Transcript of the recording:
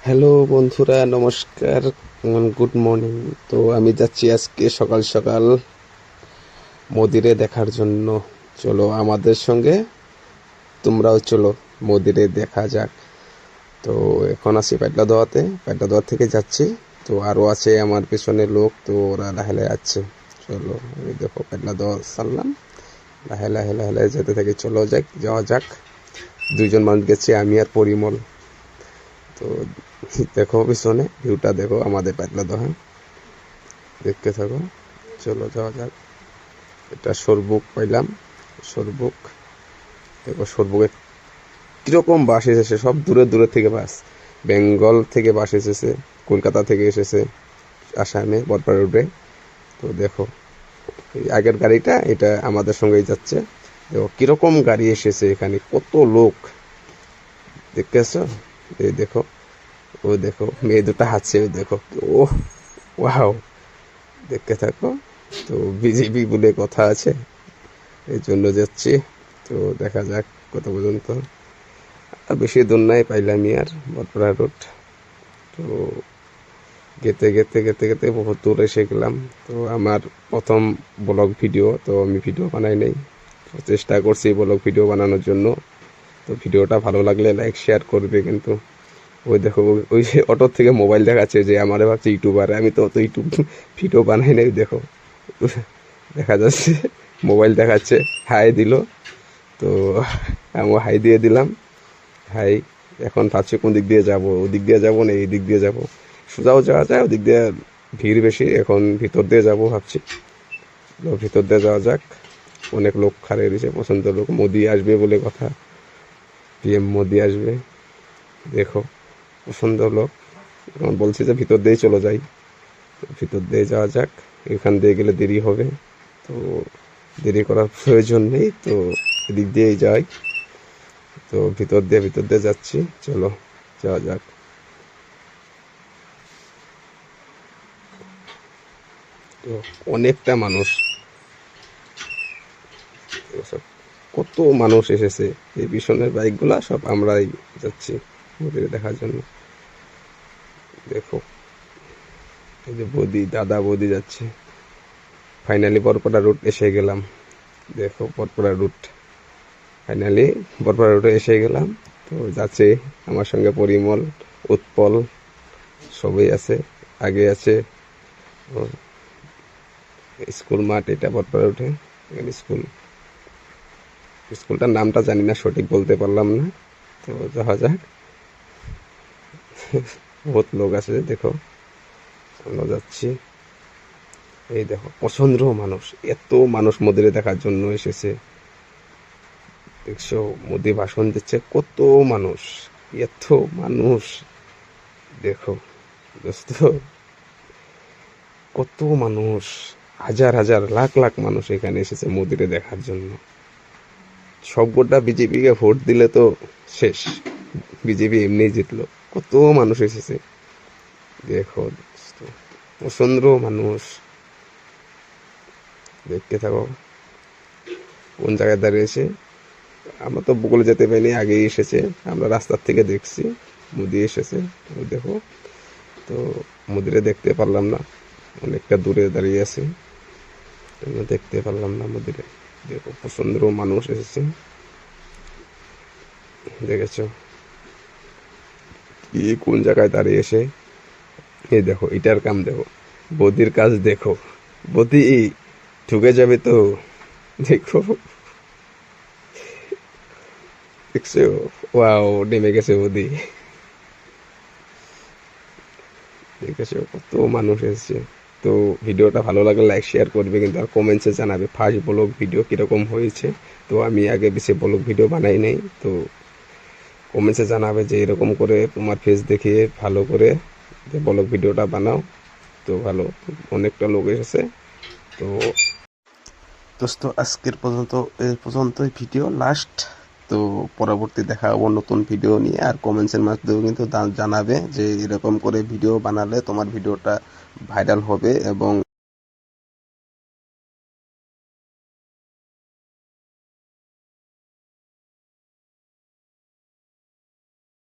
Hello বন্ধুরা, নমস্কার। Good morning. তো আমি যাচ্ছি আজকে সকাল সকাল মন্দিরে দেখার জন্য। চলো আমাদের সঙ্গে, তোমরাও চলো, মন্দিরে দেখা যাক। তো এখন আছি পাটলা দোয়া থেকে যাচ্ছি। তো আরও আছে আমার পেছনে লোক, তো ওরা লাহে যাচ্ছে। চলো, এই দেখো পাটলা দোয়া সারলাম, লাহে যেতে থাকি। চলো যাওয়া যাক। দুইজন মানুষ গেছে, আমি আর পরিমল। তো দেখো পিছনে ভিউটা, দেখো আমাদের পাতলা দহা, দেখতে থাকো। চলো যাওয়া যাক। এটা সরবুক পাইলাম, সরবুক। দেখো সরবুকে কিরকম বাস এসেছে, সব দূরে দূরে থেকে বাস। বেঙ্গল থেকে বাস এসেছে, কলকাতা থেকে এসেছে আসামে বরপাড়া রোডে। তো দেখো এই আগের গাড়িটা, এটা আমাদের সঙ্গেই যাচ্ছে। দেখো কিরকম গাড়ি এসেছে এখানে, কত লোক দেখতেছো। এই দেখো, ও দেখো মেয়ে দুটো হাঁটছে, ওই দেখো। ও ওয়াও, দেখতে থাকো। তো বিজেপি বলে কথা আছে, এই জন্য যাচ্ছি। তো দেখা যাক কত পর্যন্ত। আর বেশি দূর নাই, পাইলামই আর বটপাড়া রোড। তো গেতে বহুত দূর এসে গেলাম। তো আমার প্রথম ব্লগ ভিডিও, তো আমি ভিডিও বানাই নাই। তো চেষ্টা করছি ব্লগ ভিডিও বানানোর জন্য। তো ভিডিওটা ভালো লাগলে লাইক শেয়ার করবে কিন্তু। ওই দেখো, ওই যে অটোর থেকে মোবাইল দেখাচ্ছে, যে আমারে ভাবছে ইউটিউবার। আমি তো অত ইউটিউব ভিডিও বানাই নাই। দেখো দেখা যাচ্ছে মোবাইল দেখাচ্ছে, হাই দিল। তো আমি হাই দিয়ে দিলাম, হাই। এখন ভাবছি কোন দিক দিয়ে যাব, ওদিক দিয়ে যাব না এই দিক দিয়ে যাব। সোজাও যাওয়া যায়, ওদিক দিয়ে ভিড় বেশি। এখন ভিতর দিয়ে যাব ভাবছি। তো ভিতর দিয়ে যাওয়া যাক। অনেক লোক খারে দিয়েছে, পছন্দ লোক। মোদি আসবে বলে কথা, পিএম মোদি আসবে। দেখো পছন্দ লোক। এখন বলছি যে ভিতর দিয়েই চলে যাই। ভিতর দিয়ে যাওয়া যাক, এখান দিয়ে গেলে দেরি হবে। তো দেরি করার প্রয়োজন নেই, তো এদিক দিয়েই যাই। তো ভিতর দিয়ে যাচ্ছি। চলো যাওয়া যাক। তো অনেকটা মানুষ, সব কত মানুষ এসেছে। এই পিছনের বাইকগুলা সব আমরাই যাচ্ছি মন্দিরে দেখার জন্য। দেখো এই যে দাদা বৌদি যাচ্ছে। ফাইনালি বরপড়া রুট এসে গেলাম। দেখো বরপড়া রুট, ফাইনালি বরপড়া রুটে এসে গেলাম। তো যাচ্ছে আমার সঙ্গে পরিমল, উৎপল, সবই আছে। আগে আছে স্কুল মাঠ, এটা বরপড়া রুটে। এখানে স্কুলটার নামটা জানি না, সঠিক বলতে পারলাম না। তো যাওয়া যাক। বহুত লোক আছে, দেখো আমরা যাচ্ছি। এই দেখো পছন্দ মানুষ, এত মানুষ মন্দিরে দেখার জন্য এসেছে। দেখছো মোদি ভাষণ দিচ্ছে, কত মানুষ, এত মানুষ। দেখো দোস্ত, কত মানুষ, হাজার হাজার লাখ লাখ মানুষ এখানে এসেছে মোদিরে দেখার জন্য। সবকটা বিজেপিকে ভোট দিলে তো শেষ, বিজেপি এমনি জিতলো। কত মানুষ এসেছে দেখো দোস্ত, পছন্দ মানুষ। দেখতে থাকো কোন জায়গায় দাঁড়িয়েছে। আমরা তো বগুলে যেতে পারিনি, আগেই এসেছে। আমরা রাস্তার থেকে দেখছি মোদি এসেছে। ওই দেখো, তো মোদিরে দেখতে পারলাম না, অনেকটা দূরে দাঁড়িয়ে আছে, দেখতে পারলাম না মোদিরে। দেখো পছন্দ মানুষ এসেছে, দেখেছো কি কোন জায়গায় দাঁড়িয়ে এসে। এই দেখো এটার কাম দেখো, বদির কাজ দেখো। বদি ঢুকে যাবে তো, দেখো দেখছো, ওয়াও নেমে গেছে বদি। দেখেছো কত মানুষ এসেছে। তো ভিডিওটা ভালো লাগলে লাইক শেয়ার করবে কিন্তু, আর কমেন্টসে জানাবে ফার্স্ট ব্লগ ভিডিও কীরকম হয়েছে। তো আমি আগে বেশি ব্লগ ভিডিও বানাই নাই, তো কমেন্টসে জানাবে যে এরকম করে তোমার ফেস দেখিয়ে ভালো করে ব্লগ ভিডিওটা বানাও। তো ভালো, অনেকটা লোক এসেছে। তো দোস্ত আজকের পর্যন্ত, এই পর্যন্তই ভিডিও লাস্ট। তো পরবর্তী দেখা হবো নতুন ভিডিও নিয়ে। আর কমেন্টসের মাধ্যমেও কিন্তু জানাবে যে এরকম করে ভিডিও বানালে তোমার ভিডিওটা ভাইরাল হবে এবং